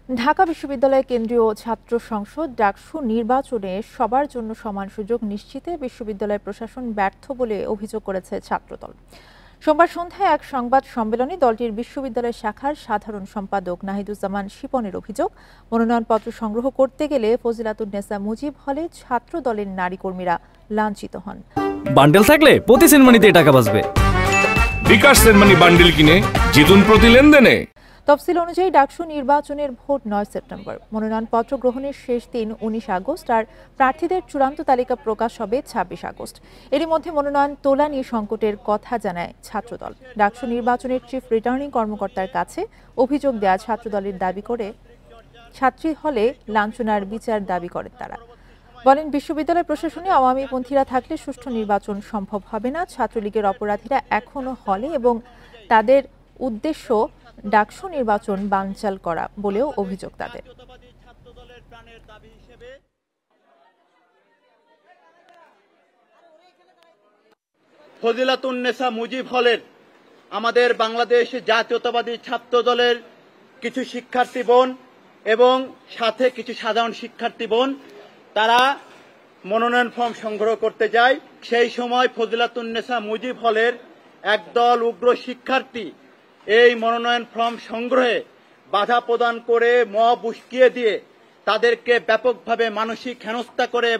ঢাকা বিশ্ববিদ্যালয় কেন্দ্রীয় ছাত্র সংসদ ডাকসু নির্বাচনে সবার জন্য সমান সুযোগ নিশ্চিতে বিশ্ববিদ্যালয় প্রশাসন ব্যর্থ বলে অভিযোগ করেছে ছাত্রদল। সোমবার সন্ধ্যায় এক সংবাদ সম্মেলনে দলটির বিশ্ববিদ্যালয় শাখার সাধারণ সম্পাদক নাহিদুজ্জামান শিপনের অভিযোগ, মনোনয়নপত্র সংগ্রহ করতে গেলে ফজিলাতুন্নেসা মুজিব হলে ছাত্র দলের নারী কর্মীরা লাঞ্ছিত হন। বান্ডেল থাকলে প্রতি সেনমানিতে টাকা বাঁচবে। বিকাশ সেনমানি বান্ডেল কিনে জিতুন প্রতি লেনদেনে। তফসিল অনুযায়ী ডাকসু নির্বাচনের ভোট ৯ সেপ্টেম্বর, মনোনয়নপত্র গ্রহণের শেষ দিন ১৯ আগস্ট আর প্রার্থীদের চূড়ান্ত তালিকা প্রকাশ হবে ২৬ আগস্ট। এরই মধ্যে মনোনয়ন তোলা নিয়ে সংকটের কথা জানায় ছাত্রদল। ডাকসু নির্বাচনের চিফ রিটার্নিং কর্মকর্তার কাছে অভিযোগ দেয়া ছাত্রদলের দাবি করে ছাত্রী হলে লাঞ্ছনার বিচার দাবি করেন তারা। বলেন, বিশ্ববিদ্যালয় প্রশাসনে আওয়ামীপন্থীরা থাকলে সুষ্ঠু নির্বাচন সম্ভব হবে না। ছাত্রলীগের অপরাধীরা এখনো হলে এবং তাদের উদ্দেশ্য ডাকসু নির্বাচন বানচাল করা বলেও অভিযোগ তাদের। ফজিলাতুন্নেসা মুজিব হলের আমাদের বাংলাদেশ জাতীয়তাবাদী ছাত্র দলের কিছু শিক্ষার্থী বোন এবং সাথে কিছু সাধারণ শিক্ষার্থী বোন তারা মনোনয়ন ফর্ম সংগ্রহ করতে যায়। সেই সময় ফজিলাতুন্নেসা মুজিব হলের একদল উগ্র শিক্ষার্থী এই মনোনয়ন ফর্ম সংগ্রহে বাধা প্রদান করে মব উস্কিয়ে দিয়ে তাদেরকে ব্যাপকভাবে মানসিক হেনস্থা করে